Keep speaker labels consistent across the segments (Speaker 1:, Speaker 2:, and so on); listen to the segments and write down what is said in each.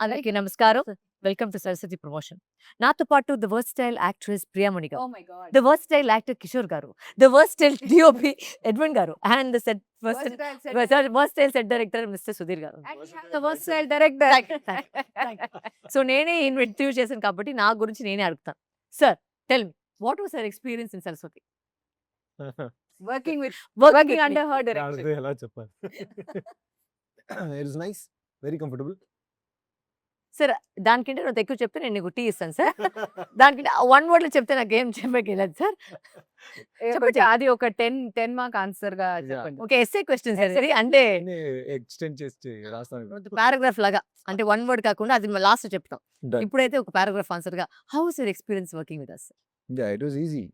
Speaker 1: అందరికీ నమస్కారం. Welcome to Saraswati promotion. నాతో పాటు ద వర్స్టైల్ యాక్ట్రెస్ ప్రియామణి గారు,
Speaker 2: Oh my God.
Speaker 1: The versatile actor Kishore గారు, ద వర్స్టైల్ డిఓపి ఎడ్విన్ గారు and the set versatile set director mister Sudheer గారు.
Speaker 2: The versatile director.
Speaker 1: సో నేనే ఇంట్రడ్యూస్ చేశాను కాబట్టి నా గురించి నేనే అడుగుతాను. Sir, tell me what was your experience in Saraswati?
Speaker 2: Working under her direction.
Speaker 3: ఎలా చెప్పాలి? It is nice, very comfortable.
Speaker 1: Sir, దానికంటే నువ్వు ఎక్కువ చెప్తే నేను నీకు టీ ఇస్తాను సార్. దానికంటే వన్ వర్డ్ లో చెప్తే నాకు ఏం చెప్పగలదు సార్. చెప్పండి.
Speaker 2: అది ఒక 10 మార్క్ ఆన్సర్ గా చెప్పండి.
Speaker 1: ఓకే, ఎస్ఏ క్వశ్చన్ సార్ ఇది. అంటే
Speaker 3: ఎక్స్టెండ్ చేసి రాస్తాను.
Speaker 1: పారాగ్రాఫ్ లాగా, అంటే వన్ వర్డ్ కాకుండా అది లాస్ట్ చెప్తాం.
Speaker 3: Done.
Speaker 1: ఇప్పుడైతే ఒక పారాగ్రాఫ్ ఆన్సర్ గా how is your experience working with us?
Speaker 3: Yeah, it was easy.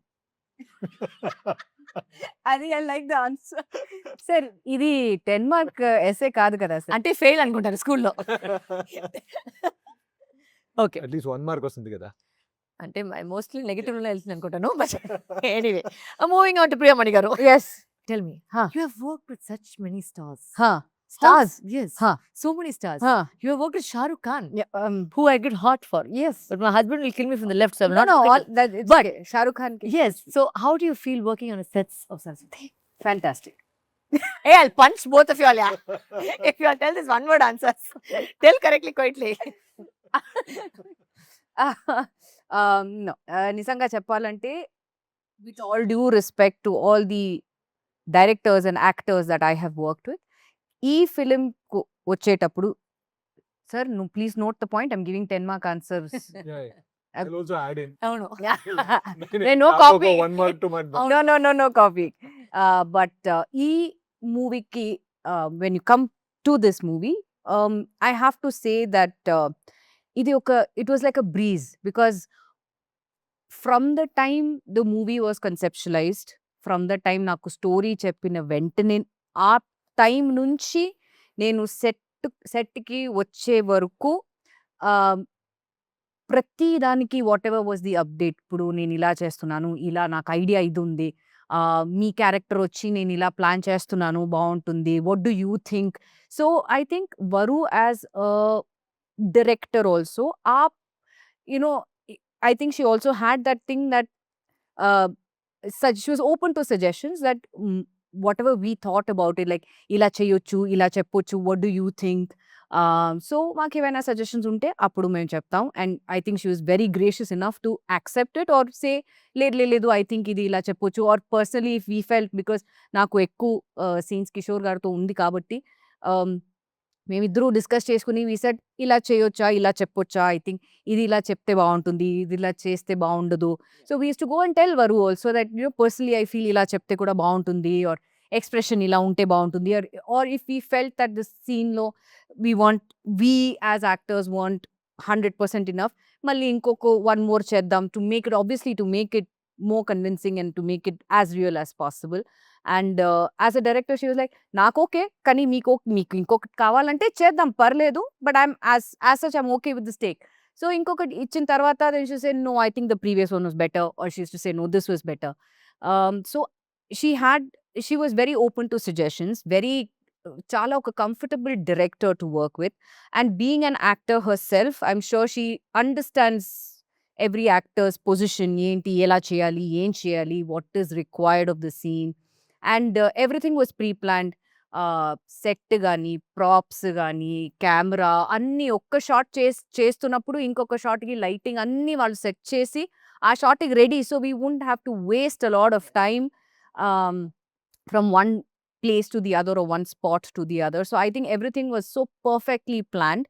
Speaker 2: అది I like the answer. Sir, ఇది 10 మార్క్ ఎస్ఏ కాదు కదా సార్.
Speaker 1: అంటే ఫెయిల్ అనుకుంటారు స్కూల్లో. ఓకే,
Speaker 3: At least 1 mark వస్తుంది కదా.
Speaker 1: అంటే మోస్ట్లీ నెగటివ్ లో వెళ్తుంది అనుకుంటాను. But anyway, moving on to Priyamani గారు.
Speaker 2: Yes.
Speaker 1: Tell me,
Speaker 2: Huh.
Speaker 1: You have worked with such many stars.
Speaker 2: Stars.
Speaker 1: Yes.
Speaker 2: Huh.
Speaker 1: So many stars.
Speaker 2: Huh.
Speaker 1: You have worked with Shah Rukh Khan,
Speaker 2: Yeah,
Speaker 1: who I get hot for.
Speaker 2: yes.
Speaker 1: But my husband will kill me from the left, so I'm not.
Speaker 2: No, all
Speaker 1: taking-
Speaker 2: that it's
Speaker 1: But-
Speaker 2: okay. Shahrukh Khan.
Speaker 1: Yes. So how do you feel working on a sets of Saraswati?
Speaker 2: Fantastic.
Speaker 1: Hey, I'll punch both of you all. Yeah. If you all tell this one word answers, tell correctly, quietly.
Speaker 2: No, నిజంగా చెప్పాలంటే with all due respect to all the directors and actors that I have worked with, ఈ film వచ్చేటప్పుడు sir, నువ్వు please note the point, I'm giving 10 mark answers.
Speaker 3: Yeah. I'll also add in.
Speaker 1: అవును.
Speaker 2: No copy.
Speaker 3: 1 mark to my
Speaker 2: No copy. But ఈ మూవీకి when you come to this movie, I have to say that it was like a breeze, because from the time the movie was conceptualized, from the time నాకు story చెప్పిన వెంటనే ఆ time నుంచి నేను సెట్కి వచ్చే వరకు ప్రతి దానికి what ever was the update. ఇప్పుడు నేను ఇలా చేస్తున్నాను, ఇలా నాకు ఐడియా ఇది ఉంది, మీ క్యారెక్టర్ వచ్చి నేను ఇలా ప్లాన్ చేస్తున్నాను, బాగుంటుంది, what do you think? So I think Varu as a director also, you know I think she also had that thing that she was open to suggestions, that whatever we thought about it, like ila cheyochu, ila cheppochu, what do you think? So maku evana suggestions unte appudu mem cheptam, and I think she was very gracious enough to accept it or say ledu I think idi ila cheppochu. Or personally, if we felt, because naku ekku scenes Kishore garto undi kabatti, మేమిద్దరూ discuss చేసుకుని we said ఇలా చేయొచ్చా, ఇలా చెప్పొచ్చా, I think ఇది ఇలా చెప్తే బాగుంటుంది, ఇది ఇలా చేస్తే బాగుండదు. So we use to go and tell Varu also that personally I feel ఇలా చెప్తే కూడా బాగుంటుంది, ఆర్ ఎక్స్ప్రెషన్ ఇలా ఉంటే బాగుంటుంది, or if we felt that this సీన్లో we as actors want 100% enough, మళ్ళీ ఇంకొక 1 more చేద్దాం, to make it obviously to make it more convincing and to make it as real as possible. And as a director, she was like, నాకు okay, కానీ మీకు ఇంకొకటి కావాలంటే చేద్దాం, పర్లేదు, but I'm as such I'm okay with this take. So ఇంకొకటి ఇచ్చిన తర్వాత then she said, no, I think the previous one was better, or she used to say, no, this was better. So she was very open to suggestions, very చాలా ఒక comfortable director to work with, and being an actor herself, I'm sure she understands every actor's position, ఏంటి, ఎలా చేయాలి, ఏం చేయాలి, what is required of the scene, and everything was pre-planned. Set కానీ, props కానీ, camera అన్నీ ఒక్క షాట్ చేస్తున్నప్పుడు ఇంకొక షాట్కి లైటింగ్ అన్నీ వాళ్ళు సెట్ చేసి ఆ షాట్కి ready. So we won't have to waste a lot of time from one place to the other or one spot to the other. So I think everything was so perfectly planned,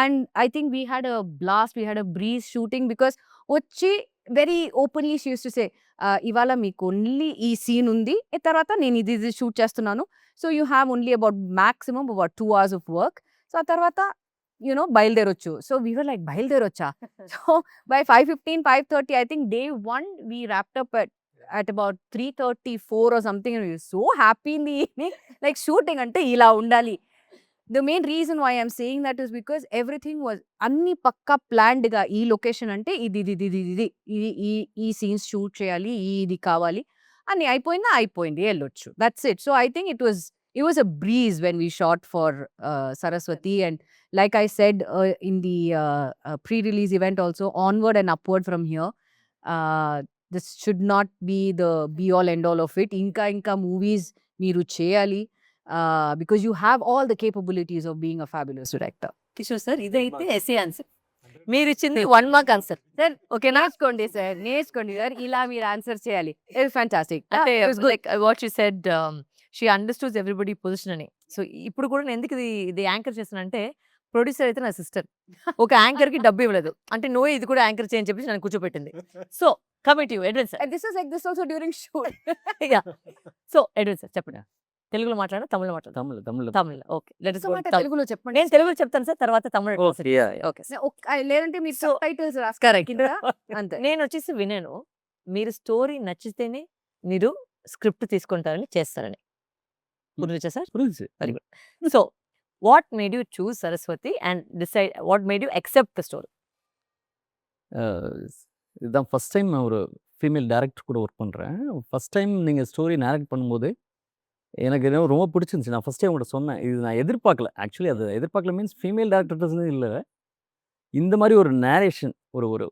Speaker 2: and I think we had a blast, we had a breeze shooting, because వచ్చి very openly she used to say, ఇవాళ మీకు only ఈ scene ఉంది, తర్వాత నేను ఇది shoot చేస్తున్నాను, so you have only about maximum about 2 hours of work. So ఆ తర్వాత బయలుదేరొచ్చు. సో వీ వర్ లైక్, బయలుదేరొచ్చా? So by 5:15, 5:30, I think day 1 we wrapped up at about 3:34 or something, and we were so happy in the evening, like shooting ante ila undali. The main reason why I'm saying that is because everything was anni pakka planned ga. Ee location ante idi ee scenes shoot cheyali, idi kavali, anni అయిపోయింది, ఎళ్ళొచ్చు, that's it. So I think it was it was a breeze when we shot for Saraswathi, and like I said in the pre-release event also, onward and upward from here. This should not be the be all end all of it. Inka movies meeru cheyali, because you have all the capabilities of being a fabulous director.
Speaker 1: Kishore sir ఇదైతే SA answer, మీరు ఇచ్చింది 1 mark answer sir. ఓకేనా?
Speaker 2: నేర్చుకోండి sir, ఇలా మీరు answer చేయాలి. It's fantastic.
Speaker 1: అంటే like what you said, she understands everybody position అని. సో ఇప్పుడు కూడా నేను ఎందుకు ఇది యాంకర్ చేస్తానంటే, ప్రొడ్యూసర్ అయితే నా సిస్టర్, ఒక యాంకర్ కి డబ్బు ఇవ్వలేదు అంటే నో ఇది కూడా యాంకర్ చేయని చెప్పి నన్ను కూర్చోబెట్టింది. So commit you Edwin sir.
Speaker 2: And this is like this also during shoot.
Speaker 1: So Edwin sir చెప్పండి, తెలుగులో మాట్లాడా తమిళ్లో మాట్లాడా? Tamil. Okay, let us go to Tamil.
Speaker 2: తెలుగులో చెప్పండి.
Speaker 1: నేను తెలుగులో చెప్తాను సార్, తర్వాత తమిళ. ఓకే
Speaker 2: లేదంటే మీరు
Speaker 1: So,
Speaker 2: టైటిల్స్
Speaker 1: కరెక్ట్.
Speaker 2: అంతే.
Speaker 1: నేను వచ్చేసి విన్నాను, మీరు స్టోరీ నచ్చితేనే మీరు స్క్రిప్ట్ తీసుకుంటారని చేస్తారని. గుర్తొచ్చా sir? Very good. So what made you choose Saraswati and decide what made you accept the story?
Speaker 4: இதுதான் ஃபர்ஸ்ட் டைம் நான் ஒரு ஃபீமேல் டேரக்டர் கூட ஒர்க் பண்ணுறேன். ஃபர்ஸ்ட் டைம் நீங்கள் ஸ்டோரி நேரக்ட் பண்ணும்போது எனக்கு என்ன ரொம்ப பிடிச்சிருந்துச்சு. நான் ஃபர்ஸ்ட் டைம் உங்கள்கிட்ட சொன்னேன், இது நான் எதிர்பார்க்கல. ஆக்சுவலி அது எதிர்பார்க்கல மீன்ஸ் ஃபீமேல் டேரக்டர்ஸ் இல்லை, இந்த மாதிரி ஒரு நேரேஷன் ஒரு ஒரு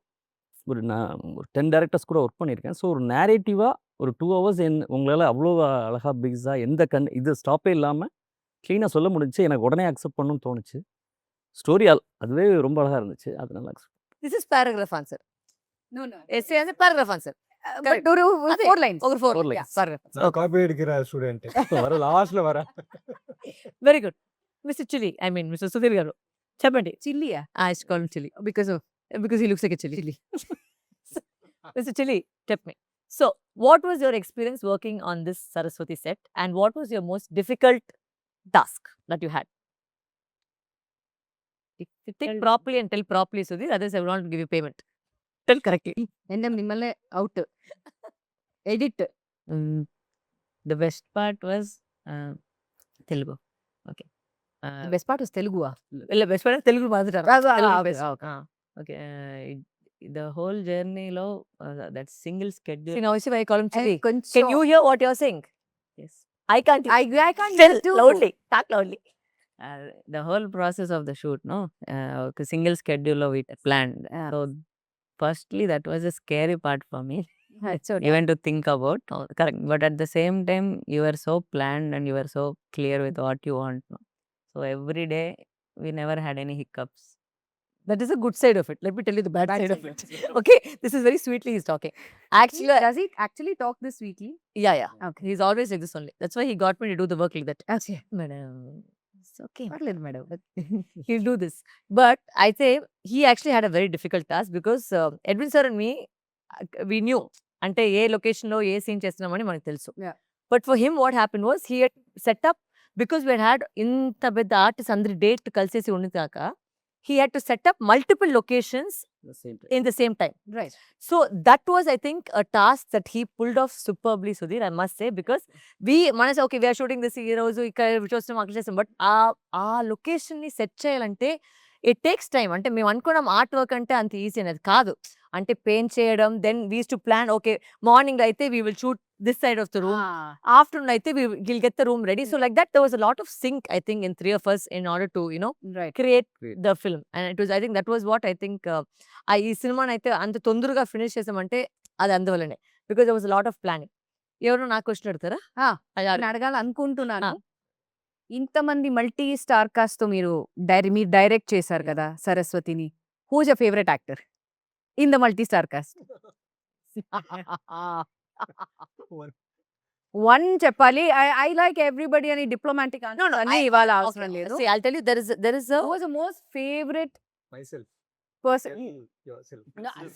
Speaker 4: ஒரு நான் ஒரு 10 டேரக்டர்ஸ் கூட ஒர்க் பண்ணியிருக்கேன். ஸோ ஒரு நேரேட்டிவாக ஒரு 2 ஹவர்ஸ் உங்களால் அவ்வளோ அழகாக பிக்ஸாக எந்த இது ஸ்டாப்பே இல்லாமல் க்ளீனாக சொல்ல முடிஞ்சுச்சு. எனக்கு உடனே அக்செப்ட் பண்ணணும்னு தோணுச்சு. ஸ்டோரி அதுவே ரொம்ப அழகாக இருந்துச்சு, அதனால accept.
Speaker 1: This is paragraph answer.
Speaker 2: No, no.
Speaker 1: SA answer paragraph answer.
Speaker 2: But
Speaker 1: అదే.
Speaker 2: 4 lines.
Speaker 1: ఒక 4
Speaker 4: Four
Speaker 1: lines.
Speaker 4: lines.
Speaker 1: Paragraph.
Speaker 3: Copy அடிக்கிற ஸ்டூடெண்ட் வர லாஸ்ட்ல வர
Speaker 1: very good. Mister chilli, I mean mister Sudheer garu చెప్పండి.
Speaker 2: Chilliya.
Speaker 1: I call him chilli
Speaker 2: Because of
Speaker 1: because he looks like a chilli. Mr. Chilli, tell me. So, what was your experience working on this Saraswati set, and what was your most difficult task that you had? Think properly and tell properly, Sudhir. Otherwise, I will not give you payment. Tell correctly.
Speaker 2: మిమ్మల్ని out edit.
Speaker 1: The best part was Telugu. Okay.
Speaker 2: Best part was తెలుగువా?
Speaker 1: ಇಲ್ಲ best part Telugu ಮಾತಾಡ್ತಾರೆ. Telugu best.
Speaker 2: Okay.
Speaker 1: Okay. The whole journey lo that single schedule. See, now see why I call him Chilli. Can you hear what you're saying? Yes. I can't.
Speaker 2: I can't
Speaker 1: Tell
Speaker 2: do.
Speaker 1: loudly. Talk loudly. The whole process of the shoot, no, single schedule of it planned.
Speaker 2: Yeah.
Speaker 1: So, firstly, that was a scary part for me,
Speaker 2: It's okay.
Speaker 1: even to think about. Oh, correct. But at the same time, you were so planned and you were so clear with what you want. No? So every day, we never had any hiccups. That is a good side of it. Let me tell you the bad side of it. Okay, this is very sweetly he's talking. Actually,
Speaker 2: Does he actually talk this sweetly?
Speaker 1: yeah.
Speaker 2: Okay.
Speaker 1: He's always like this only. That's why he got me to do the work like that.
Speaker 2: Okay.
Speaker 1: Madam, it's okay.
Speaker 2: పర్లేదు madam.
Speaker 1: He'll do this. But I say he actually had a very difficult task because Edwin sir and me, we knew అంటే ఏ location లో ఏ scene చేస్తున్నామని మనకు తెలుసు.
Speaker 2: Yeah.
Speaker 1: But for him what happened was he had set up, because we had ఇంత పెద్ద artist అందరి date కలిసేసి ఉండినాక he had to set up multiple locations
Speaker 4: The same time.
Speaker 1: in the same time.
Speaker 2: Right.
Speaker 1: So that was, I think, a task that he pulled off superbly, Sudhir, I must say, because మనసు okay, we are shooting this ఈ రోజు ఇక్కడ చూస్తున్నాం అక్కడ చేస్తాం, but ఆ location ని set చేయాలంటే ఇట్ టేక్స్ టైం. అంటే మేము అనుకున్నాం ఆర్ట్ వర్క్ అంటే అంత ఈజీ అనేది కాదు. అంటే పెయింట్ చేయడం, then we to plan, okay morning అయితే we will shoot this side of the room, afternoon అయితే we'll get the room ready. So like that there was a lot of sync, I think, in 3 of us in order to
Speaker 2: Right.
Speaker 1: create
Speaker 4: Great.
Speaker 1: the film. And it was, I think that was what I think ఈ సినిమాని అయితే అంత తొందరగా finish చేసామంటే అది అందువల్లనే, because there was a lot of planning. ఎవరు నాకు క్వశ్చన్ అడుగుతారా?
Speaker 2: నేను అడగాలనుకుంటున్నాను.
Speaker 1: ఆ.
Speaker 2: ఇంతమంది మల్టీ స్టార్ కాస్ట్ తో మీరు డైరెక్ట్ చేశారు కదా సరస్వతిని. Who's your favourite actor in the multi star cast? One చెప్పాలి. ఐ లైక్ ఎవ్రీబడి అని డిప్లొమాటిక్ అన్ని ఇవాళ అవసరం లేదు.
Speaker 1: See, I'll tell you, there is a
Speaker 2: was the most favourite
Speaker 3: myself
Speaker 2: person?
Speaker 3: yourself.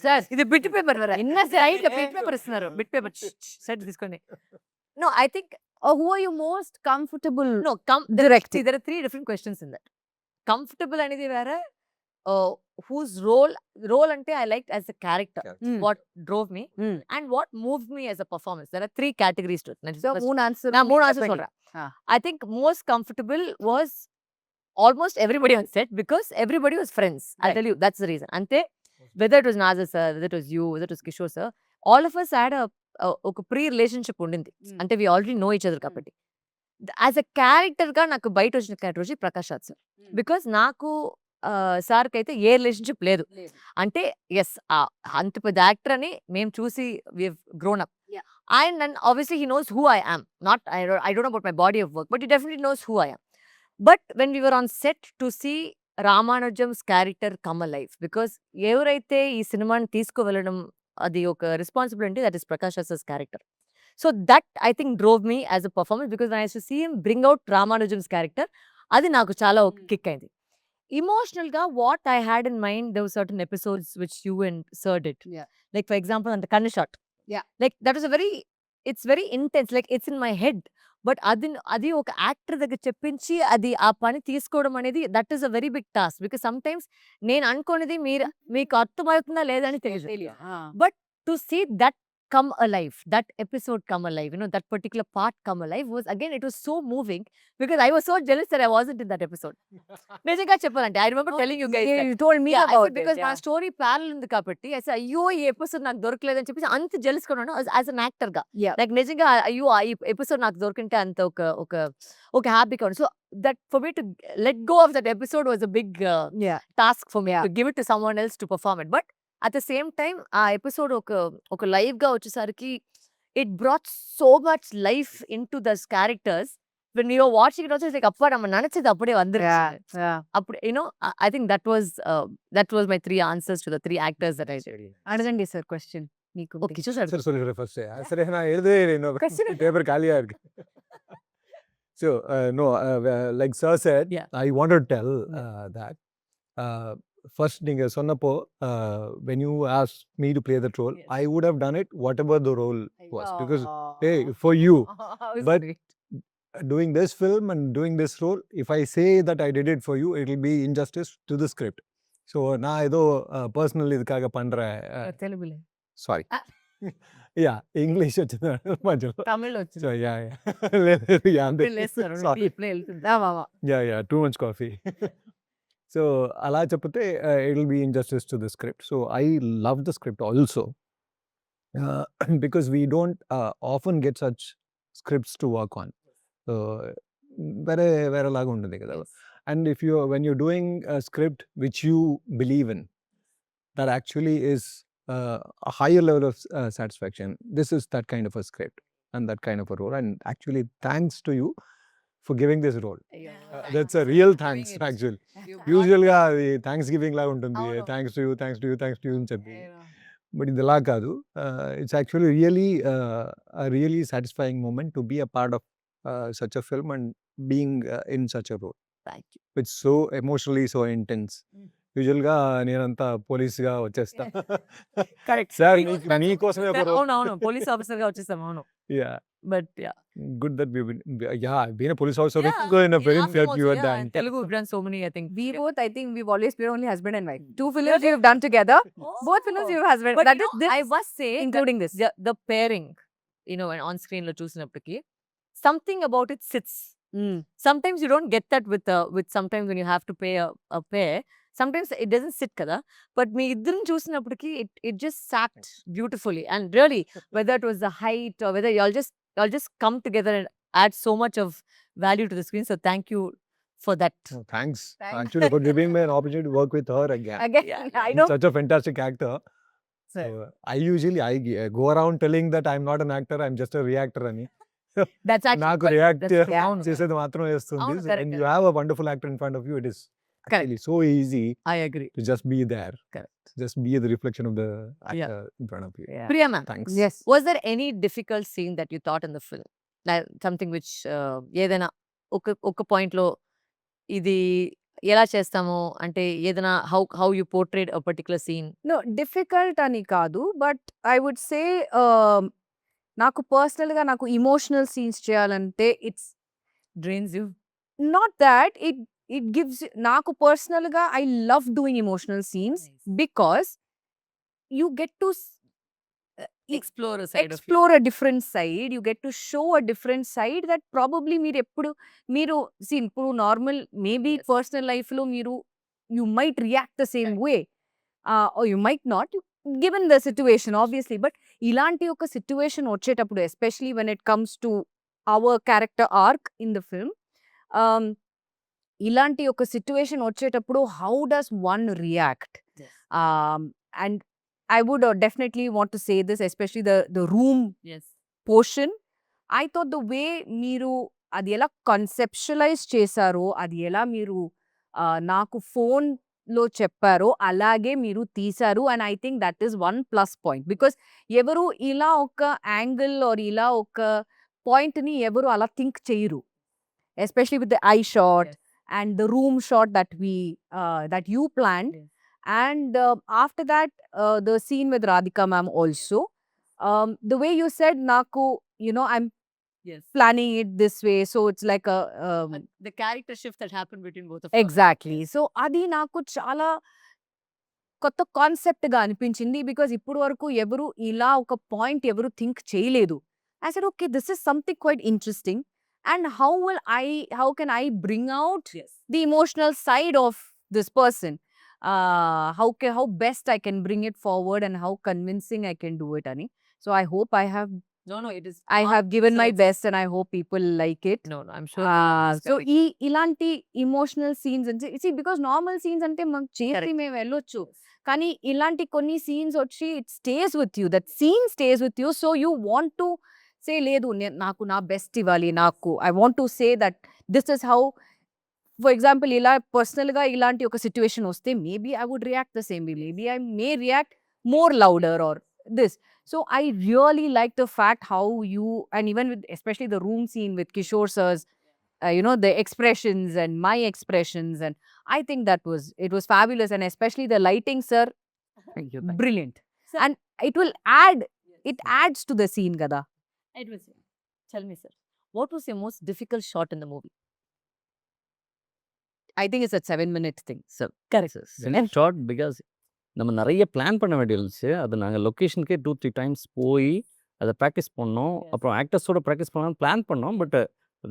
Speaker 1: Sir ఇది బిట్ పేపర్ ఎన్న side bit paper ఇస్తున్నారు. Bit paper set తీసుకోండి. No, I think
Speaker 2: who are you most comfortable?
Speaker 1: no,
Speaker 2: Directing.
Speaker 1: see, there are 3 different questions in that. Comfortable అనేది వేరే, whose role ante I liked as a character,
Speaker 3: Character.
Speaker 1: what drove me, and what moved me as a performance. There are 3 categories to it.
Speaker 2: So మూడు answer.
Speaker 1: நான் 3 answers சொல்றேன். I think most comfortable was almost everybody on set, because everybody was friends. I'll
Speaker 2: Right.
Speaker 1: tell you, that's the reason. Ante, whether it was Nazar sir, whether it was you, whether it was Kishore sir, all of us had a pre relationship undindi. Ante we already know each other kabatti. As a క్యారెక్టర్‌గా నాకు బయట వచ్చిన character వచ్చి Prakash Raj sir. Because నాకు సార్‌కైతే ఏ relationship లేదు. అంటే yes అంత పెద్ద యాక్టర్ అని మేము చూసి we have grown up.
Speaker 2: Yeah.
Speaker 1: And obviously he knows who I am. Not I don't know about my body of work, but he definitely knows who I am. But when we were on set to see రామానుజంస్ character come alive, because ఎవరైతే ఈ సినిమాని తీసుకువెళ్ళడం అది ఒక responsibility, that is Prakash Raj character. So that I think drove me as a performance, because I to see him bring out రామానుజంస్ character. అది నాకు చాలా ఒక కిక్ అయింది. Emotional what I had in mind, there were certain episodes which you and Sir did.
Speaker 2: Yeah.
Speaker 1: Like for example, on the Kanna shot.
Speaker 2: Yeah.
Speaker 1: Like that was it's very intense. Like it's in my head. But adi oka actor దగ్గర చెప్పించి అది ఆ పని తీసుకోవడం అనేది that is a very big task, because sometimes నేను అనుకునేది మీకు అర్థమవుతుందా లేదా అని తెలియదు. But to see that come alive, that episode come alive, that particular part come alive was, again, it was so moving, because I was so jealous that I wasn't in that episode. నిజంగా చెప్పాలంటే I remember telling you guys that.
Speaker 2: You told me
Speaker 1: Yeah, I
Speaker 2: about
Speaker 1: said because
Speaker 2: it.
Speaker 1: my story parallel ఉంది కాబట్టి I said అయ్యో ఈ episode నాకు దొరకలేదని చెప్పేసి అంత jealous గా ఉన్నాను as an actor గా.
Speaker 2: Yeah.
Speaker 1: Like నిజంగా అయ్యో ఈ ఎపిసోడ్ నాకు దొరికింటే అంత ఒక హ్యాపీగా ఉంది. So that for me to let go of that episode was a big
Speaker 2: Yeah.
Speaker 1: task for me,
Speaker 2: Yeah.
Speaker 1: to give it to someone else to perform it. But at the same time ఆ episode ఒక live గా వచ్చేసరికి it brought so much life into those characters. When you were watching it also, it's like appa நம்ம நினைச்சது அப்படியே வந்துருச்சு.
Speaker 2: Yeah.
Speaker 1: அப்படி I think that was my 3 answers to the 3 actors that I did.
Speaker 2: అడగండి sir question మీకు.
Speaker 1: Okay, sure.
Speaker 3: சரி சொல்லிடுறேன் first. சரி நான் எழுதவே இல்லை இன்னும். பேப்பர் காலியா இருக்கு. So no, like sir said,
Speaker 1: Yeah.
Speaker 3: I want to tell that first நீங்க சொன்னப்போ when you asked me to play that role,
Speaker 1: Yes.
Speaker 3: I would have done it whatever the role was, because hey, for you. But doing this film and doing this role, if I say that I did it for you, it will be injustice to the script. So நான் ஏதோ personal இதுக்காக பண்றேன்.
Speaker 1: తెలుగులో
Speaker 3: sorry. Yeah English వచ్చింది మధ్యలో.
Speaker 1: తమిళ్ వచ్చింది.
Speaker 3: So yeah లేదు yeah అంతే. Sorry.
Speaker 1: ఇప్పుడే వెళ్తుంది.
Speaker 3: Yeah too much coffee. So అలా చెప్తే it will be injustice to the script. So I love the script also, because we don't often get such scripts to work on. So వేరేలాగా ఉంటుంది కదా. And if you when you doing script which you believe in, that actually is a higher level of satisfaction. This is that kind of a script and that kind of a role, and actually thanks to you for giving this role. That's a real thanks actually. Usually thanks giving la untundi, thanks to you అని చెప్పి. But idala kaadu, it's actually really a really satisfying moment to be a part of such a film and being in such a role.
Speaker 1: Thank you.
Speaker 3: It's so emotionally so intense. యూజువల్గా నేనంతా పోలీస్గా వచ్చేస్తా.
Speaker 1: Correct
Speaker 3: sir మీకోసమే ఒక role.
Speaker 1: అవును police officer గా వచ్చేసాం. అవును.
Speaker 3: Yeah,
Speaker 1: but
Speaker 3: good that being a police officer, in a film that you are done.
Speaker 1: Telugu we've done so many, I think.
Speaker 2: We both, I think we've always been only husband and wife. 2 films we've done together. Both films we've husband.
Speaker 1: But
Speaker 2: That is this,
Speaker 1: I must say
Speaker 2: including this.
Speaker 1: the pairing, when on screen lo చూసినప్పటికి something about it sits. Sometimes you don't get that with sometimes when you have to pay a pair. Sometimes it doesn't sit kada, but me iddaram చూసినప్పటికి it just sat beautifully, and really whether it was the height or whether y'all just come together and add so much of value to the screen. So thank you for that.
Speaker 3: Oh, thanks actually for giving me an opportunity to work with her again.
Speaker 2: Again,
Speaker 1: Yeah.
Speaker 2: I know.
Speaker 3: Such a fantastic actor. So I usually go around telling that I'm not an actor, I'm just a reactor అని.
Speaker 1: That's actually
Speaker 3: నాకు
Speaker 1: quite-
Speaker 3: react
Speaker 1: that's true. అవును.
Speaker 3: చేసేది మాత్రం వేస్తుంది.
Speaker 1: అవును, correct,
Speaker 3: And you have a wonderful actor in front of you, it is actually so easy
Speaker 1: I agree.
Speaker 3: to just be there.
Speaker 1: Correct.
Speaker 3: Just be the reflection of the actor in front of you.
Speaker 2: Yeah.
Speaker 1: Priya ma'am,
Speaker 3: Thanks.
Speaker 2: Yes.
Speaker 1: was there any difficult scene that you thought in the film? Like something which ఏదైనా ఒక point లో ఇది ఎలా చేస్తాము అంటే ఏదైనా how you portrayed a particular scene?
Speaker 2: No, difficult అని కాదు, బట్ ఐ వుడ్ సే నాకు పర్సనల్గా నాకు ఇమోషనల్ సీన్స్ చేయాలంటే it's
Speaker 1: Drains you?
Speaker 2: Not that it gives నాకు పర్సనల్గా I love doing emotional scenes
Speaker 1: Nice.
Speaker 2: Because you get to
Speaker 1: Explore a side of you.
Speaker 2: Explore a different side, you get to show a different side that probably మీరు ఇప్పుడు normal maybe
Speaker 1: Yes.
Speaker 2: Personal లైఫ్లో మీరు you might react the same way or you might not, given the situation obviously, but ఇలాంటి ఒక situation వచ్చేటప్పుడు especially when it comes to our character arc in the film. Um, ఇలాంటి ఒక situation వచ్చేటప్పుడు how does one react?
Speaker 1: Yes.
Speaker 2: And I would definitely want to say this, especially the room
Speaker 1: Yes.
Speaker 2: portion. I thought the way మీరు అది ఎలా కన్సెప్షువలైజ్ చేశారో, అది ఎలా మీరు నాకు ఫోన్లో చెప్పారో అలాగే మీరు తీశారు. And I think that is one plus point. Because ఎవరు ఇలా ఒక యాంగిల్ ఆర్ ఇలా ఒక పాయింట్ని ఎవరు అలా థింక్ చేయరు, especially with the I shot
Speaker 1: Yes.
Speaker 2: and the room shot that you planned.
Speaker 1: Yes.
Speaker 2: And after that, the scene with Radhika ma'am also. The way you said, Naku, I'm
Speaker 1: Yes.
Speaker 2: planning it this way. So it's like a.
Speaker 1: The character shift that happened between both of us.
Speaker 2: Exactly. So అది నాకు చాలా కొత్త concept గా అనిపించింది. Because ఇప్పుడు వరకు ఎవరు ఇలా ఒక పాయింట్ ఎవరు థింక్ చేయలేదు. I said, okay, this is something quite interesting. And how can I bring out
Speaker 1: Yes.
Speaker 2: the emotional side of this person? How best I can bring it forward and how convincing I can do it, Ani. So I hope I have
Speaker 1: No, it is.
Speaker 2: given my
Speaker 1: excellent.
Speaker 2: best and I hope people like it.
Speaker 1: No, I'm sure.
Speaker 2: So ఇలాంటి emotional scenes అంటే because normal scenes అంటే మనం చేసి
Speaker 1: Correct.
Speaker 2: మేము వెళ్ళొచ్చు, కానీ ఇలాంటి కొన్ని సీన్స్ వచ్చి it stays with you, that scene stays with you. So you want to say లేదు నాకు నా బెస్ట్ ఇవ్వాలి, నాకు I want to say that this is how. For example ఇలా పర్సనల్గా ఇలాంటి ఒక సిచ్యువేషన్ వస్తే maybe I would react the same way, maybe I may react more louder or this. So I really like the fact how you, and even with especially the room scene with Kishore sir's, the expressions and my expressions, and I think it was fabulous. And especially the lighting, sir,
Speaker 4: Thank you.
Speaker 2: brilliant.
Speaker 1: Sir.
Speaker 2: And it will adds to the scene, Gada.
Speaker 1: It was. Tell me, sir, what was your most difficult shot in the movie?
Speaker 2: I think it's a 7-minute thing. So
Speaker 1: Correct.
Speaker 4: Short because நம்ம நிறைய plan பண்ண வேண்டியது இருந்துச்சு. அது நாங்கள் லொக்கேஷனுக்கே 2-3 times போய் அதை practice பண்ணோம்.
Speaker 1: Yes.
Speaker 4: அப்புறம் ஆக்டர்ஸோட ப்ராக்டிஸ் பண்ணலாம் பிளான் பண்ணோம். பட்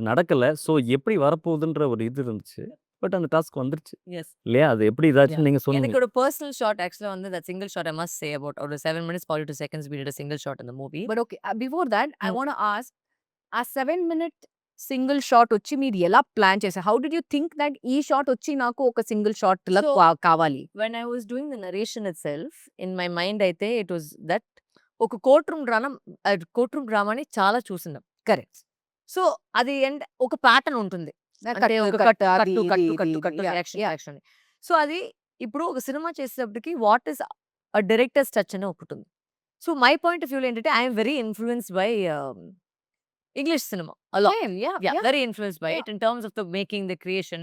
Speaker 4: நடக்கலை. ஸோ எப்படி வரப்போகுதுன்ற ஒரு இது இருந்துச்சு. பட் அந்த டாஸ்க் வந்துருச்சு
Speaker 1: Yes.
Speaker 4: இல்லையா? அது எப்படி இதாச்சுன்னு நீங்கள் சொன்னீங்க.
Speaker 1: எனக்கு ஒரு பர்சனல் ஷாட் ஆக்சுவலாக வந்து that single shot I must say about ஒரு 7 minutes 42 seconds we did a single shot in the movie.
Speaker 2: but okay, before that I
Speaker 1: Mm.
Speaker 2: want to ask, a 7-minute single shot వచ్చి మీరు ఎలా plan చేశారు? How did you think that ఈ shot వచ్చి నాకు ఒక single shot
Speaker 1: So,
Speaker 2: కావాలి?
Speaker 1: when I was doing the narration itself, in my mind అయితే it was that ఒక కోర్ట్ రూమ్ డ్రామాని చాలా చూసినాం.
Speaker 2: కరెక్ట్.
Speaker 1: సో అది ఒక ప్యాటర్న్ ఉంటుంది, అంటే ఒక కట్టు యాక్షన్. సో అది ఇప్పుడు ఒక సినిమా చేసేటప్పటికి what is a director's touch అనే ఒకటి ఉంది. So my point of view ఏంటంటే I'm very influenced by English cinema a lot. Yeah, very influenced by it in terms of the making, the creation.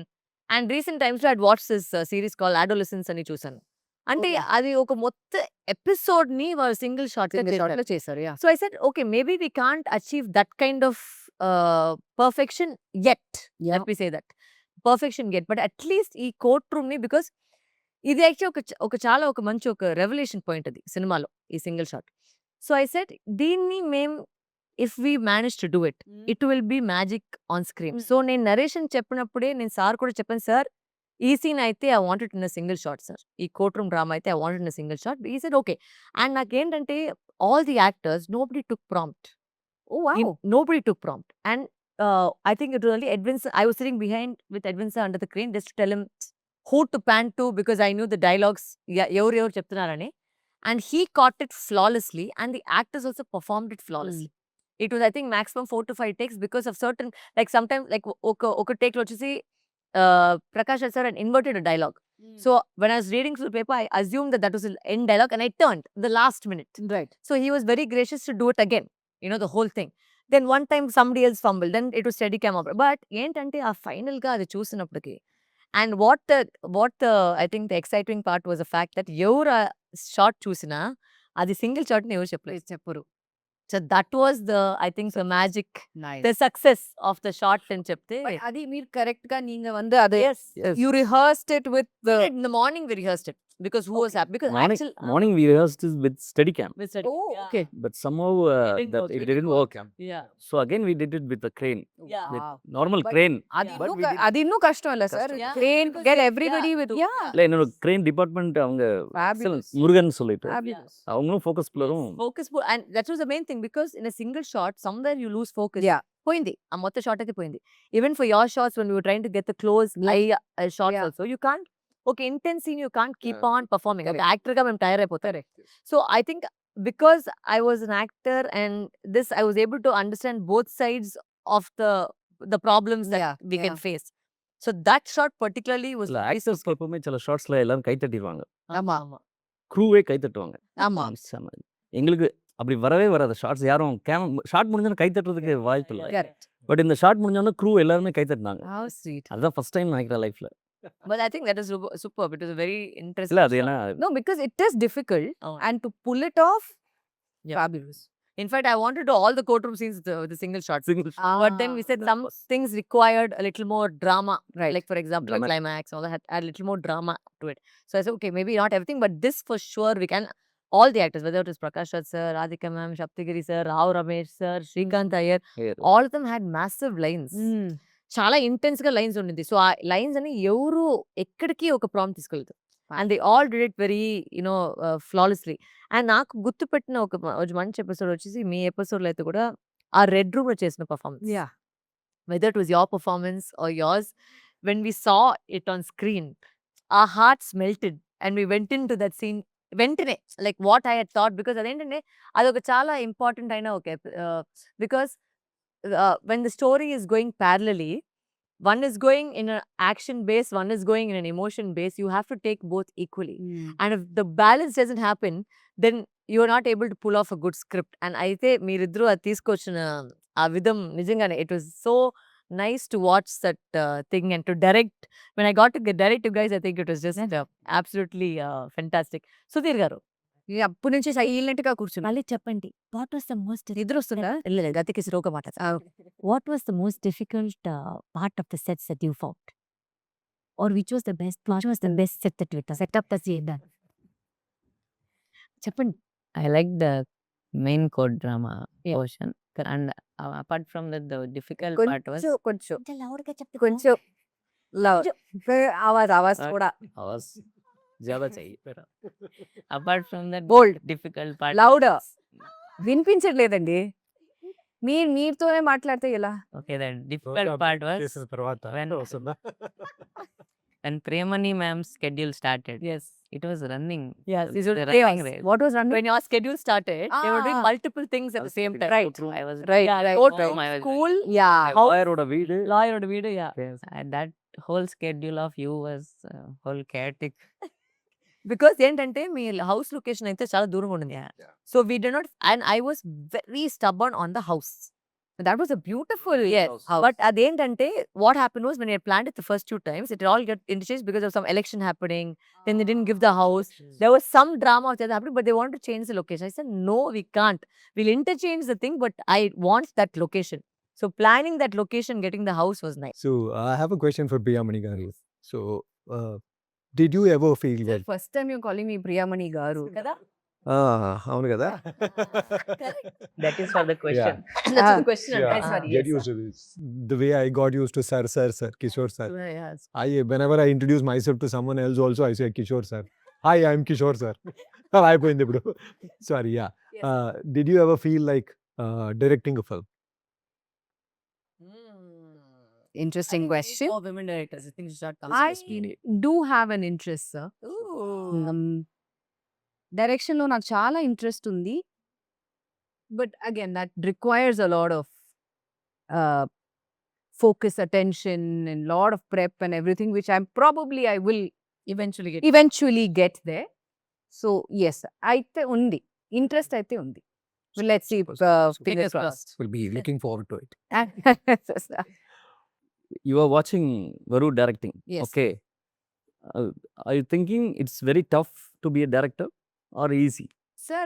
Speaker 1: And recent times I had watched this series called Adolescence అని చూసాను. అంటే అది ఒక మొత్తం episode ని వాళ్ళు single shot
Speaker 2: లో చేశారు.
Speaker 1: So I said okay maybe we can't achieve that kind of perfection yet, let me say that perfection yet, but at least ఈ కోర్ట్ రూమ్ ని, బికాస్ ఇది యాక్చువల్లీ ఒక మంచి ఒక రెవల్యూషన్ పాయింట్ అది సినిమాలో ఈ single shot. So I said దీన్ని మేము if we manage to do it, it will be magic on screen. So నేను నరేషన్ చెప్పినప్పుడే నేను సార్ కూడా చెప్పాను, సార్ ఈ సీన్ అయితే I wanted in a single shot sir, ఈ కోర్ట్ రూమ్ డ్రామా అయితే I wanted in a single shot. ఈ said okay. And నాకేంటంటే all the actors nobody took prompt.
Speaker 2: Oh wow.
Speaker 1: Nobody took prompt. And I think it was only Edwin sir, I was sitting behind with Edwin sir under the crane just to tell him who to pan to, because I knew the dialogues ఎవరు చెప్తున్నారని. And he caught it flawlessly and the actors also performed it flawlessly. It was I think maximum 4 to 5 takes because of certain, like sometimes like oka take lo chesi Prakash sir had inverted a dialogue. So when I was reading through the paper I assumed that was the end dialogue and I turned the last minute.
Speaker 2: Right.
Speaker 1: So he was very gracious to do it again, the whole thing. Then one time somebody else fumbled, then it was steady cam up. But ఏంటంటే ఆ final గా అది చూసినప్పటికి, and what the I think the exciting part was the fact that ఎవరు shot చూసినా అది single shot ని ఎవరు చెప్పరు. So that was I think the magic, the success of the shot అని చెప్తే.
Speaker 2: అది మీరు కరెక్ట్ గా நீங்க வந்து அது
Speaker 1: Yes.
Speaker 2: you rehearsed it with the
Speaker 1: In the morning we rehearsed it because who was happy, because actually
Speaker 4: Morning we rehearsed this with Steadicam,
Speaker 1: we said,
Speaker 2: Oh, okay.
Speaker 4: but somehow
Speaker 1: didn't
Speaker 4: that
Speaker 1: work.
Speaker 4: it didn't work.
Speaker 1: Yeah.
Speaker 4: So again we did it with the crane,
Speaker 1: Yeah.
Speaker 4: with normal
Speaker 2: But
Speaker 4: crane.
Speaker 2: అది
Speaker 4: But we did-
Speaker 2: అది ಇನ್ನೂ కష్టం అಲ್ಲ sir.
Speaker 1: Yeah.
Speaker 2: Crane
Speaker 1: Because
Speaker 2: get
Speaker 1: they-
Speaker 2: everybody
Speaker 1: yeah,
Speaker 2: with
Speaker 1: to-
Speaker 2: yeah.
Speaker 4: இல்ல என்னோட crane department அவங்க
Speaker 2: Fabulous.
Speaker 4: Murugan சொல்லிட்டு
Speaker 2: Fabulous.
Speaker 4: அவங்களும் focus பிளரும்
Speaker 1: Focus and that was the main thing. thing because in a single shot, somewhere you lose focus.
Speaker 2: Yeah.
Speaker 1: పోయింది ఆ మొత్తం shot అయితే పోయింది. Even for your shots when we were trying to get the close eye shots
Speaker 2: Yeah.
Speaker 1: also, you can't okay intense scene you can't keep
Speaker 3: Yeah.
Speaker 1: on performing. ఒక
Speaker 2: Correct.
Speaker 1: actor గా మేము tire అయిపోతాం. So I think because I was an actor and this I was able to understand both sides of the problems that
Speaker 2: Yeah,
Speaker 1: we can
Speaker 2: yeah.
Speaker 1: face. So that shot particularly was
Speaker 4: இல்லை
Speaker 1: very
Speaker 4: ஆக்டர்ஸ்க்கு
Speaker 1: superb.
Speaker 4: எப்பவுமே சில ஷார்ட்ஸில் எல்லாரும் கை தட்டிடுவாங்க,
Speaker 2: ஆமா.
Speaker 4: க்ரூவே கை தட்டுவாங்க.
Speaker 2: ஆமா.
Speaker 4: செம. எங்களுக்கு அப்படி வரவே வராது ஷார்ட்ஸ். யாரும் ஷார்ட் முடிஞ்சோன்னு கை தட்டுறதுக்கு வாய்ப்பு இல்லை.
Speaker 2: Correct.
Speaker 4: பட் இந்த ஷார்ட் முடிஞ்சோன்னு க்ரூ எல்லாருமே கை தட்டினாங்க.
Speaker 2: How sweet.
Speaker 4: அதுதான் ஃபர்ஸ்ட் டைம் நினைக்கிறேன் லைஃப்ல.
Speaker 1: But I think that is superb. It was a very interesting
Speaker 4: இல்லை அது
Speaker 1: shot.
Speaker 4: ஏன்னா
Speaker 2: No, because it is difficult
Speaker 1: Oh.
Speaker 2: and to pull it off,
Speaker 1: Yeah.
Speaker 2: fabulous.
Speaker 1: In fact, I wanted to do all the courtroom scenes with the single shot. But then we said
Speaker 4: that
Speaker 1: some
Speaker 4: was-
Speaker 1: things required a little more drama.
Speaker 2: Right.
Speaker 1: Like for example, a
Speaker 4: Dramatic.
Speaker 1: climax, all that had add a little more drama to it. So I said, okay, maybe not everything, but this for sure we can. All the actors, whether it was Prakash Raj sir, Radhika ma'am, Shaptigiri sir, Rao Ramesh sir, Srikanth Iyer, all of them had massive lines. చాలా intense గా lines ఉండింది. So ఆ lines అని ఎవరు ఎక్కడికి ఒక prompt తీసుకెళ్తారు. And they all did it very you know flawlessly. And నాకు గుర్తుపెట్టిన ఒక మంచి ఎపిసోడ్ వచ్చేసి మీ ఎపిసోడ్ లో అయితే కూడా ఆ రెడ్ రూమ్ లో చేసిన performance.
Speaker 2: Yeah.
Speaker 1: Whether it was your performance or yours, when we saw it on screen, our hearts melted and we went into that scene వెంటనే like what I head thought. Because అదేంటంటే అదొక చాలా important అయిన ఒక because when the story is going parallelly, one is going in an action base, one is going in an emotion base, you have to take both equally. And if the balance doesn't happen, then you are not able to pull off a good script. And అయితే మీరిద్దరూ అది తీసుకొచ్చిన ఆ విధం నిజంగానే it was so nice to watch that thing and to direct. When I got to direct you guys, I think it was just absolutely fantastic. Sudhir garu,
Speaker 2: అప్పటి నుంచి silent గా కూర్చున్నా.
Speaker 1: మళ్ళీ చెప్పండి, వాట్ వాస్ ద మోస్ట్
Speaker 2: నిద్ర వస్తుందా?
Speaker 1: లేదు గతికి శ్లోక మాట. What was the most difficult part of the sets that you found? Or which was the best set that you set up the scene? చెప్పండి.
Speaker 5: I like the main core drama
Speaker 1: Yeah.
Speaker 5: portion, and apart from that, the difficult part was
Speaker 2: కొంచెం
Speaker 1: లౌడ్గా చెప్తే
Speaker 2: కొంచెం ఆవాజ్ కూడా
Speaker 4: आवाज ज्यादा चाहिए.
Speaker 5: apart from that
Speaker 2: bold
Speaker 5: difficult part.
Speaker 2: Loud వినిపించట్లేదండి. మీతోనే మాట్లాడితే ఎలా?
Speaker 5: Okay, the difficult part was
Speaker 3: చేసిన తర్వాత
Speaker 5: when
Speaker 3: వస్తుందా?
Speaker 5: when Premani ma'am's schedule started.
Speaker 1: Yes.
Speaker 5: It was running.
Speaker 1: Yes,
Speaker 5: the
Speaker 1: this was
Speaker 5: running
Speaker 1: chaos.
Speaker 5: race.
Speaker 2: What was running?
Speaker 1: When your schedule started, they were doing
Speaker 2: Ah.
Speaker 1: multiple things at
Speaker 5: I
Speaker 1: the
Speaker 5: was
Speaker 1: same
Speaker 5: sitting
Speaker 1: time.
Speaker 2: Right.
Speaker 5: courtroom, I was
Speaker 2: Right,
Speaker 1: Yeah,
Speaker 2: right,
Speaker 1: courtroom,
Speaker 5: right. I was
Speaker 1: school,
Speaker 2: yeah.
Speaker 4: லாயரோட வீடு.
Speaker 1: lawyer video, yeah.
Speaker 5: and that whole schedule of you was whole chaotic.
Speaker 1: Because ఏంటంటే మీ house location అయితే చాలా దూరంగా ఉండింది.
Speaker 5: Yeah.
Speaker 1: So we did not, and I was very stubborn on the house.
Speaker 2: That was a beautiful
Speaker 1: Yes,
Speaker 2: house.
Speaker 1: but అదేంటంటే what happened was when I planned it the first 2 times, it all got interchanged because of some election happening. Then they didn't give the house. There was some drama that happened, but they wanted to change the location. I said, no, we can't. We'll interchange the thing, but I want that location. So planning that location, getting the house was nice.
Speaker 3: So I have a question for Priyamani garu. So did you ever feel that?
Speaker 2: First time you calling మీ ప్రియామణి గారు.
Speaker 1: కదా?
Speaker 3: అవును కదా?
Speaker 5: That is for the question.
Speaker 1: That's the question.
Speaker 3: Yeah.
Speaker 1: I'm sorry.
Speaker 3: Get
Speaker 1: Yes.
Speaker 3: used to this. The way I got used to sir, Kishore sir.
Speaker 1: Yes.
Speaker 3: Whenever I introduce myself to someone else also, I say Kishore sir. Hi, I'm Kishore sir. అయిపోయింది ఇప్పుడు. Sorry, yeah.
Speaker 1: Yes.
Speaker 3: Did you ever feel like directing a film?
Speaker 2: Interesting question.
Speaker 1: For women directors, I think it's not
Speaker 2: I do have an interest, sir. Direction లో నాకు చాలా interest ఉంది. But again that requires a lot of focus, attention and lot of prep and everything which I will eventually get there. So yes, అయితే ఉంది, interest అయితే ఉంది. Let's see, fingers crossed.
Speaker 3: We'll be looking forward to it.
Speaker 4: You are watching Varu directing.
Speaker 2: Yes.
Speaker 4: Okay. Are you thinking it's very tough to be a director or easy?
Speaker 2: Sir,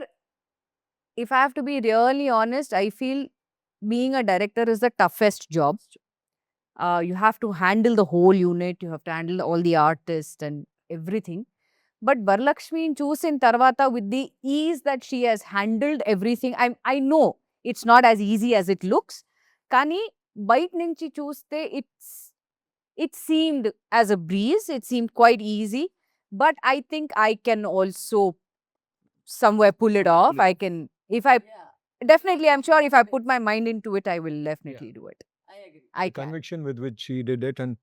Speaker 2: if I have to be really honest, I feel being a director is the toughest job. You have to handle the whole unit, you have to handle all the artists and everything. But Varalaxmi చూసిన తర్వాత, with the ease that she has handled everything, I know it's not as easy as it looks. కానీ బయట నుంచి చూస్తే it seemed as a breeze, it seemed quite easy. But I think I can also somewhere pull it off. I can, if I definitely, I'm sure if I put my mind into it, I will definitely do it. I
Speaker 3: The
Speaker 2: can.
Speaker 3: conviction with which she did it and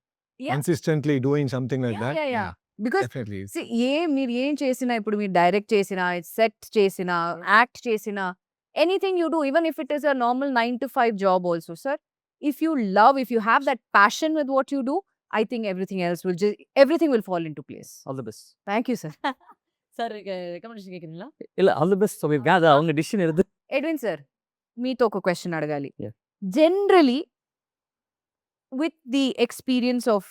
Speaker 2: Yeah.
Speaker 3: consistently doing something like that.
Speaker 2: Yeah. Because
Speaker 3: Definitely.
Speaker 2: see, మీరు ఏం చేసినా ఇప్పుడు మీరు direct చేసినా set చేసినా act చేసినా anything you do even if it is a normal 9 to 5 job also sir if you love if you have that passion with what you do I think everything will fall into place.
Speaker 4: All the best.
Speaker 2: Thank you, sir.
Speaker 1: Sir recommendation கேட்குறீங்களா?
Speaker 4: இல்ல all the best சொல்லியிருக்கேன். அது அவங்க decision எடுத்து
Speaker 2: Edwin sir మీతో ఒక question అడగాలి.
Speaker 4: Yeah.
Speaker 2: Generally with the experience of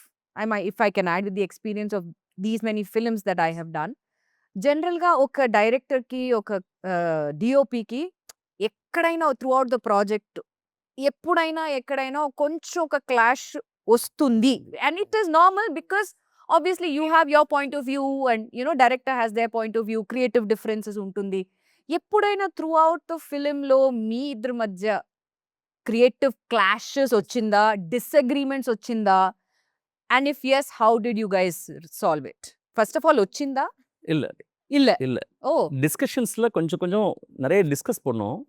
Speaker 2: if I can add with the experience of these many films that I have done, జనరల్‌గా ఒక డైరెక్టర్‌కి ఒక డీఓపీకి ఎక్కడైనా త్రూ అవుట్ ద ప్రాజెక్ట్ ఎప్పుడైనా ఎక్కడైనా కొంచెం ఒక క్లాష్ వస్తుంది. And it is normal because obviously you have your point of view and director has their point of view, creative differences ఉంటుంది. ఎప్పుడైనా త్రూ అవుట్ ద ఫిలింలో మీ ఇద్దరి మధ్య క్రియేటివ్ క్లాషెస్ వచ్చిందా, డిసగ్రీమెంట్స్ వచ్చిందా? And if yes, how did you guys solve it? First of all వచ్చిందా?
Speaker 4: இல்ல
Speaker 2: இல்ல.
Speaker 4: இல்ல
Speaker 2: ஓ
Speaker 4: டிஸ்கஷன்ஸ்ல கொஞ்சம் கொஞ்சம் நிறைய டிஸ்கஸ் பண்ணோம்.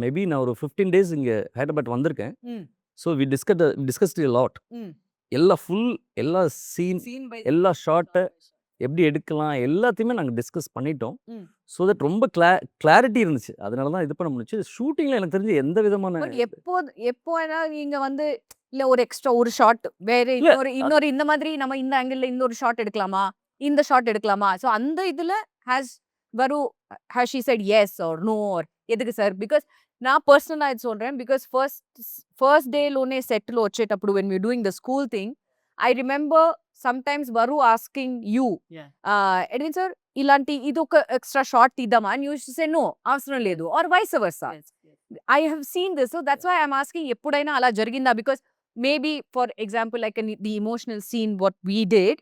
Speaker 4: மேபி நான் ஒரு 15 டேஸ் இங்க ஹைதராபாத் வந்திருக்கேன்.
Speaker 2: ம்.
Speaker 4: So we discussed a lot.
Speaker 2: ம்.
Speaker 4: எல்லா சீன் எல்லா ஷாட்டை எப்படி எடுக்கலாம் எல்லாத்தையுமே நாங்கள் டிஸ்கஸ் பண்ணிட்டோம்.
Speaker 2: ம்.
Speaker 4: ஸோ தட் ரொம்ப கிளாரிட்டி இருந்துச்சு. அதனால தான் இது பண்ண முடிச்சு. ஷூட்டிங்கில் எனக்கு தெரிஞ்சு எந்த விதமான
Speaker 2: பட் எப்போனா நீங்க வந்து இல்ல ஒரு எக்ஸ்ட்ரா ஒரு ஷாட் வேற
Speaker 4: இல்ல,
Speaker 2: இன்னொரு இந்த மாதிரி நம்ம இந்த ஆங்கிள் இந்த ஒரு ஷாட் எடுக்கலாமா, இந்த ஷாட் எடுக்கலாமா, சோ அந்த இதுல has she said yes or no or எதுக்கு சார்? బికాస్ నా పర్సనల్ ఇది சொல்றேன் బికాస్ ఫస్ట్ డే లోనే సెట్ లో వచ్చేటప్పుడు when we doing the school thing, I remember sometimes వరు asking you, ఎడ్విన్ సార్ ఇలాంటి ఇది ఒక ఎక్స్ట్రా షాట్ తీద్దామా, and you used to say no, అవసరం లేదు, or vice versa. I have seen this, so that's why I'm asking ఎప్పుడైనా అలా జరిగిందా? Because maybe for example like the emotional scene what we did,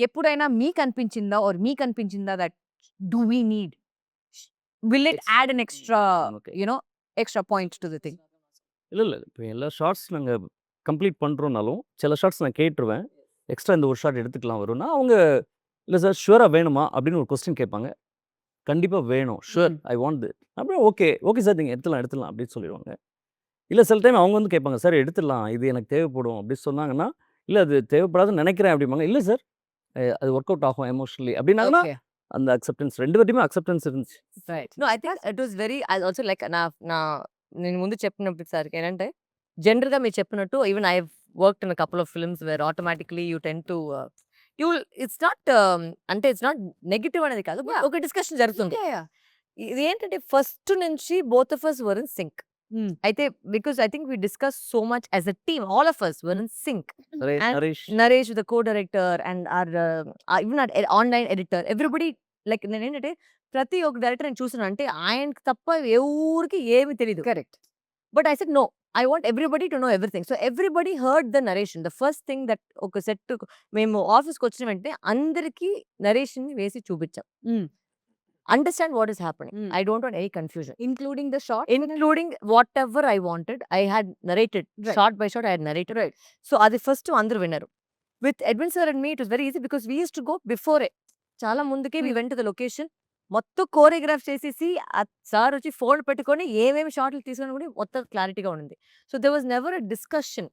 Speaker 2: ఎప్పుడైనా మీకు అనిపించిందా or మీకు అనిపించిందా that do we need, will it add an extra
Speaker 4: Okay.
Speaker 2: extra point to the thing?
Speaker 4: இல்லை இப்போ எல்லா ஷார்ட்ஸ் நாங்கள் கம்ப்ளீட் பண்ணுறோம்னாலும் சில ஷார்ட்ஸ் நான் கேட்டுருவேன். எக்ஸ்ட்ரா இந்த ஒரு ஷார்ட் எடுத்துக்கலாம் வரும்னா அவங்க இல்லை சார் ஷுவராக வேணுமா அப்படின்னு ஒரு கொஸ்டின் கேட்பாங்க. கண்டிப்பாக வேணும், ஷுவர் ஐ வாண்ட் இட் அப்படியே ஓகே சார் நீங்கள் எடுத்துடலாம் அப்படின்னு சொல்லிடுவாங்க. இல்லை சில டைம் அவங்க வந்து கேட்பாங்க சார் எடுத்துடலாம் இது எனக்கு தேவைப்படும் அப்படின்னு சொன்னாங்கன்னா, இல்லை அது தேவைப்படாதுன்னு நினைக்கிறேன் அப்படிம்பாங்க. இல்லை சார் அது ஒர்க் அவுட் ஆகும் ఎమోషనలీ அப்படின்னாங்கன்னா
Speaker 2: Okay.
Speaker 4: அந்த அக்செப்டன்ஸ் ரெண்டு பேர்ட்டையுமே అక్సెప్టెన్స్ இருந்துச்சு.
Speaker 2: Right.
Speaker 1: No, I think it was very. I also like నేను ముందు చెప్పినప్పుడు సార్ ఏంటంటే జనరల్గా మీరు చెప్పినట్టు even I worked in couple of films wear automatically you ten to it's not అంటే ఇట్స్ నాట్ నెగిటివ్ అనేది కాదు, but
Speaker 2: Yeah.
Speaker 1: ఒక డిస్కషన్ జరుగుతుంది.
Speaker 2: Yeah.
Speaker 1: ఇది ఏంటంటే ఫస్ట్ నుంచి both of us were in sync.
Speaker 2: Mm.
Speaker 1: అయితే because I think we discussed so much as a team, all of us were in sync. And
Speaker 4: Naresh
Speaker 1: Naresh, the co-director, and even our online editor, everybody, like నేను ఏంటంటే ప్రతి ఒక్క director నేను చూసాను అంటే ఆయనకి తప్ప ఎవరికి ఏమి తెలియదు.
Speaker 2: Correct.
Speaker 1: But I said no, I want everybody to know everything. So everybody heard the narration. The first thing that ఒక సెట్ మేము ఆఫీస్కి వచ్చిన వెంటనే అందరికీ నరేషన్ వేసి చూపించాం.
Speaker 2: Mm.
Speaker 1: Understand what is happening.
Speaker 2: Mm.
Speaker 1: I don't want any confusion.
Speaker 2: Including the shot.
Speaker 1: Including whatever I wanted, I had narrated.
Speaker 2: Right.
Speaker 1: Shot by shot, I had narrated.
Speaker 2: Right.
Speaker 1: So అది first అందరు విన్నారు. With Edwin sir and me, it was very easy because we used to go before it. చాలా ముందుకే we went to the location. మొత్తం choreograph చేసేసి sir వచ్చి phone పెట్టుకొని ఏమేమి షాట్లు తీసుకొని కూడా మొత్తం క్లారిటీగా ఉంది. So there was never a discussion.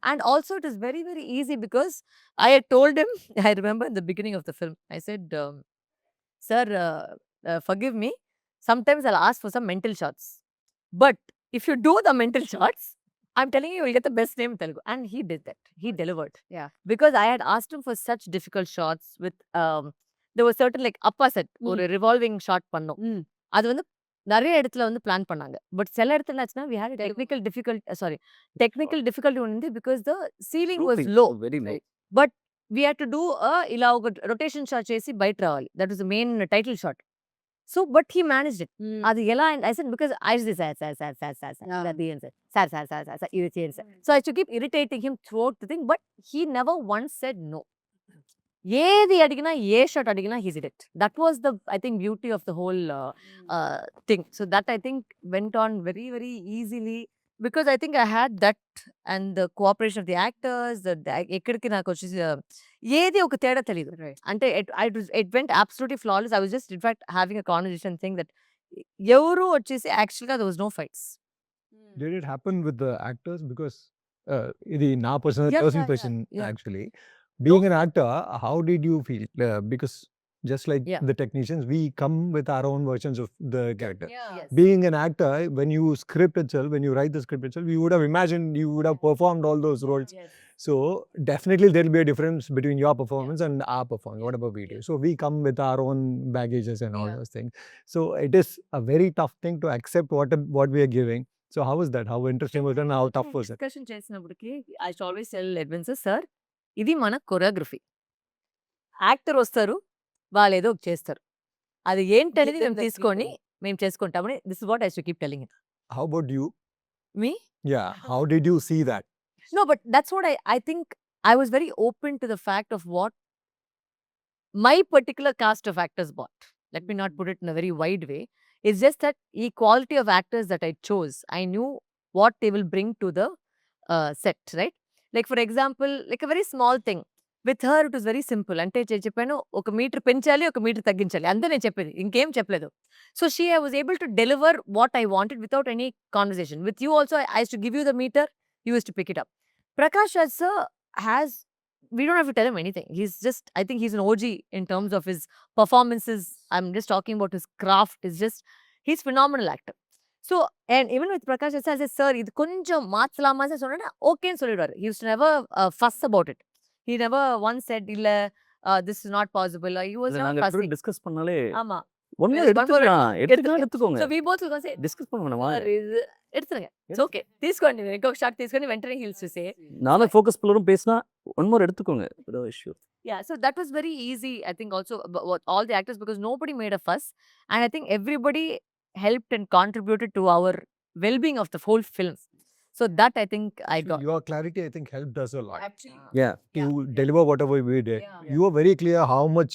Speaker 1: And also it is very, very easy because I had told him, I remember in the beginning of the film, I said, sir, forgive me. Sometimes I'll ask for some mental shots. But if you do the mental shots, I'm telling you, you'll get the best name in Telugu. And he did that. He delivered.
Speaker 2: Yeah.
Speaker 1: Because I had asked him for such difficult shots with, there was certain like upper set, ஒரு revolving shot பண்ணோம்.
Speaker 2: Mm.
Speaker 1: அது வந்து நிறைய இடத்துல வந்து plan பண்ணாங்க. But சில இடத்துல என்னாச்சுன்னா we had a technical difficulty ఉంది because the ceiling was low.
Speaker 4: Very low.
Speaker 1: But we had to do ఇలా ఒక రొటేషన్ షాట్ చేసి బయట రావాలి. That was the main title shot. So but he managed it.
Speaker 2: Mm.
Speaker 1: అది ఎలా I said because I sir ఇది చేయండి sir. So I to keep irritating him throughout the thing, but he never once said no. ఏది అడిగినా ఏ shot అడిగినా he did it. That was the I think beauty of the whole thing. So that I think went on very very easily because I think I had that and the cooperation of the actors. ఎక్కడికి నాకు వచ్చేసి ఏది ఒక తేడా తెలియదు.
Speaker 2: Right.
Speaker 1: అంటే it went absolutely flawless. I was just in fact having a conversation saying that ఎవరు వచ్చేసి యాక్చువల్‌గా there was no fights.
Speaker 3: Did it happen with the actors? Because ఇది నా personal
Speaker 1: Yeah,
Speaker 3: personal
Speaker 1: yeah,
Speaker 3: question
Speaker 1: yeah.
Speaker 3: actually. Being an actor, how did you feel? Because just like
Speaker 1: Yeah.
Speaker 3: the technicians, we come with our own versions of the character.
Speaker 1: Yes.
Speaker 3: Being an actor, when you script itself, when you write the script itself, you would have imagined, you would have performed all those roles.
Speaker 1: Yes.
Speaker 3: So definitely there will be a difference between your performance and our performance, whatever we do. So we come with our own baggages and all
Speaker 1: Yeah.
Speaker 3: those things. So it is a very tough thing to accept what we are giving. So how was that? How interesting was it and how tough was it?
Speaker 1: Discussion చేసినప్పటికి I should always tell Edwin sir ఇది మన choreography. Actor వస్తారు, వాళ్ళేదో ఒకటి చేస్తారు. అది ఏంటనేది మేము తీసుకొని మేము చేసుకుంటామని this is what I to keep telling him.
Speaker 3: How about you?
Speaker 1: Me?
Speaker 3: Yeah. How did you see that?
Speaker 1: No, but that's what I think I was very open to the fact of what my particular cast of actors bought. Let me not put it in a very wide way. It's just that the quality of actors that I chose, I knew what they will bring to the set, right? Like for example, like a very small thing. With her, it was very simple. అంటే చెప్పాను, ఒక metre పెంచాలి, ఒక metre తగ్గించాలి. అంతే నేను చెప్పేది. ఇంకేం చెప్పలేదు. So I was able to deliver what I wanted without any conversation. With you also, I used to give you the meter, you used to pick it up. Prakash Raj sir has, we don't have to tell him anything. He's just, I think he's an OG in terms of his performances. I'm just talking about his craft. It's just, he's phenomenal actor. So, and even with Prakash Raj sir, I said, sir, இது கொஞ்சம் மாத்தலாமா சொன்னா ஓகேன்னு சொல்லிடுவாரு. He used to never fuss about it. He never once said, இல்ல, this is not possible. He was
Speaker 4: இல்ல
Speaker 1: never
Speaker 4: நாங்க
Speaker 1: fussing.
Speaker 4: Discuss பண்ணாலே
Speaker 1: ஆமா.
Speaker 4: ஒன்
Speaker 1: One
Speaker 4: இயர்
Speaker 1: more
Speaker 4: எடுத்துக்கலாம்
Speaker 1: எடுத்துக்க.
Speaker 4: எடுத்துக்கோங்க
Speaker 1: So we both will go say,
Speaker 4: discuss பண்ண வேணாமா
Speaker 1: sir, இது எடுத்துருங்க. It's okay. తీసుకోండి. ఇంకొక షాట్ తీసుకొని వెంటనే he used to say.
Speaker 4: நானும் ஃபோக்கஸ் புல்லரும் பேசினா ஒன் மோர் எடுத்துக்கோங்க issue
Speaker 1: Yeah, so that was very easy, I think, also all the actors, because nobody made a fuss, and I think everybody helped and contributed to our well-being of the whole film. So that I think I
Speaker 3: So
Speaker 1: got.
Speaker 3: your clarity, I think, helped us a lot
Speaker 2: Actually,
Speaker 4: yeah
Speaker 3: to deliver whatever we did.
Speaker 2: Yeah.
Speaker 3: You were very clear how much